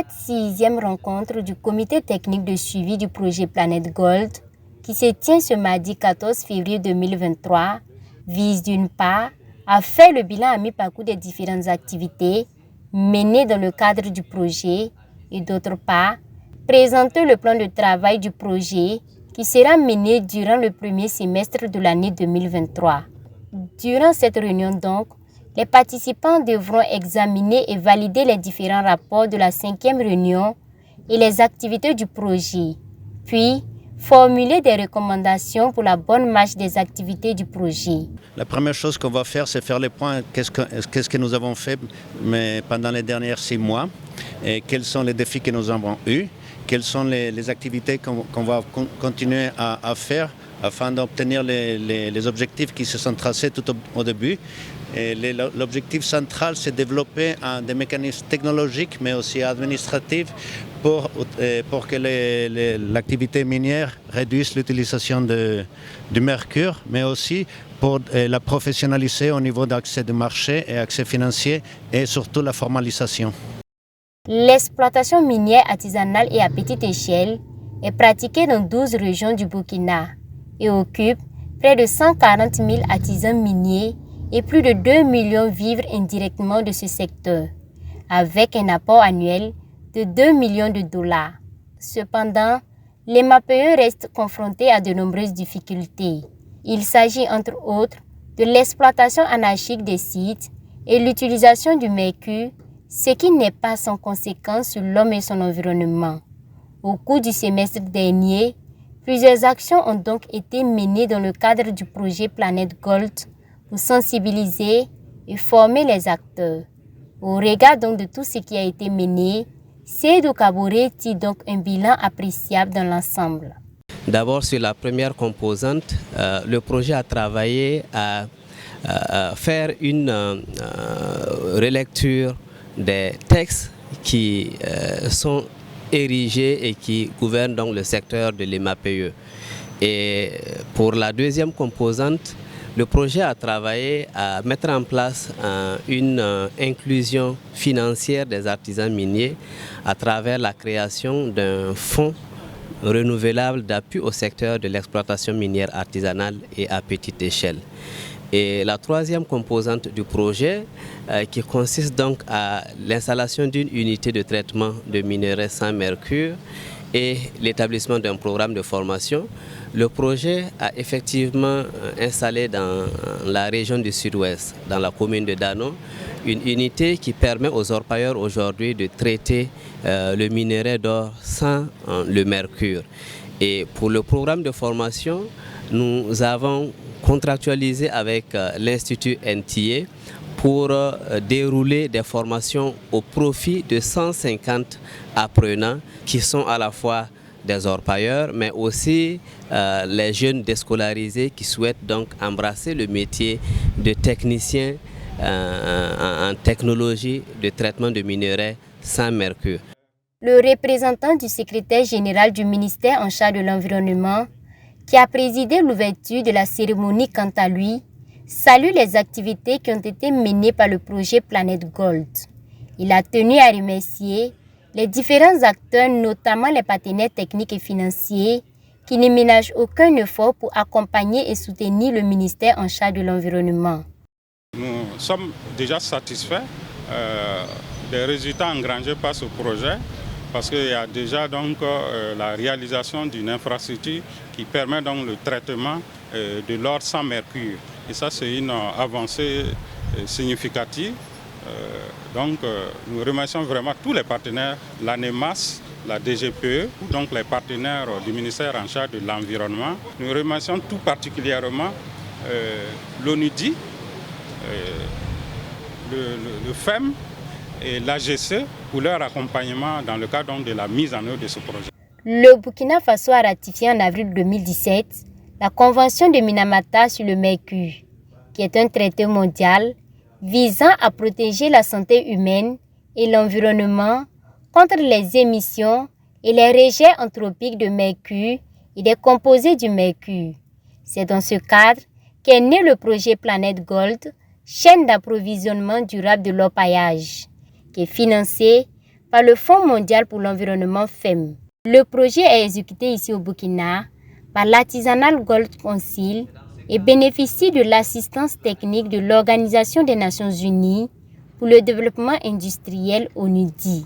Cette 6e rencontre du comité technique de suivi du projet Planète Gold, qui se tient ce mardi 14 février 2023, vise d'une part à faire le bilan à mi-parcours des différentes activités menées dans le cadre du projet et d'autre part, présenter le plan de travail du projet qui sera mené durant le premier semestre de l'année 2023. Durant cette réunion donc, les participants devront examiner et valider les différents rapports de la 5e réunion et les activités du projet, puis formuler des recommandations pour la bonne marche des activités du projet. La première chose qu'on va faire, c'est faire le point qu'est-ce que nous avons fait pendant les derniers 6 mois et quels sont les défis que nous avons eus, quelles sont les activités qu'on va continuer à faire afin d'obtenir les objectifs qui se sont tracés tout au début. Et l'objectif central, c'est de développer des mécanismes technologiques, mais aussi administratifs, pour que l'activité minière réduise l'utilisation du mercure, mais aussi pour la professionnaliser au niveau d'accès du marché et accès financier, et surtout la formalisation. L'exploitation minière artisanale et à petite échelle est pratiquée dans 12 régions du Burkina et occupe près de 140 000 artisans miniers et plus de 2 millions vivent indirectement de ce secteur, avec un apport annuel de 2 millions de dollars. Cependant, les MAPE restent confrontés à de nombreuses difficultés. Il s'agit entre autres de l'exploitation anarchique des sites et l'utilisation du mercure, ce qui n'est pas sans conséquence sur l'homme et son environnement. Au cours du semestre dernier, plusieurs actions ont donc été menées dans le cadre du projet Planète Gold pour sensibiliser et former les acteurs. Au regard donc de tout ce qui a été mené, Seydou Kabouré tire donc un bilan appréciable dans l'ensemble. D'abord, sur la première composante, le projet a travaillé à faire une relecture des textes qui sont érigés et qui gouvernent donc le secteur de l'EMAPE. Et pour la deuxième composante, le projet a travaillé à mettre en place une inclusion financière des artisans miniers à travers la création d'un fonds renouvelable d'appui au secteur de l'exploitation minière artisanale et à petite échelle. Et la troisième composante du projet, qui consiste donc à l'installation d'une unité de traitement de minerais sans mercure et l'établissement d'un programme de formation, le projet a effectivement installé dans la région du Sud-Ouest, dans la commune de Dano, une unité qui permet aux orpailleurs aujourd'hui de traiter le minerai d'or sans le mercure. Et pour le programme de formation, nous avons contractualisé avec l'Institut NTA pour dérouler des formations au profit de 150 apprenants qui sont à la fois des orpailleurs, mais aussi les jeunes déscolarisés qui souhaitent donc embrasser le métier de technicien en technologie de traitement de minerais sans mercure. Le représentant du secrétaire général du ministère en charge de l'environnement, qui a présidé l'ouverture de la cérémonie quant à lui, salue les activités qui ont été menées par le projet Planète Gold. Il a tenu à remercier les différents acteurs, notamment les partenaires techniques et financiers, qui ne ménagent aucun effort pour accompagner et soutenir le ministère en charge de l'environnement. Nous sommes déjà satisfaits des résultats engrangés par ce projet, parce qu'il y a déjà donc la réalisation d'une infrastructure qui permet donc le traitement de l'or sans mercure. Et ça, c'est une avancée significative. Nous remercions vraiment tous les partenaires, l'ANEMAS, la DGPE, donc les partenaires du ministère en charge de l'environnement. Nous remercions tout particulièrement l'ONUDI, le FEM et l'AGC pour leur accompagnement dans le cadre de la mise en œuvre de ce projet. Le Burkina Faso a ratifié en avril 2017 la Convention de Minamata sur le mercure, qui est un traité mondial visant à protéger la santé humaine et l'environnement contre les émissions et les rejets anthropiques de mercure et des composés du mercure. C'est dans ce cadre qu'est né le projet Planète Gold, chaîne d'approvisionnement durable de l'orpaillage, qui est financé par le Fonds mondial pour l'environnement FEM. Le projet est exécuté ici au Burkina par l'Artisanal Gold Council et bénéficie de l'assistance technique de l'Organisation des Nations Unies pour le développement industriel ONUDI.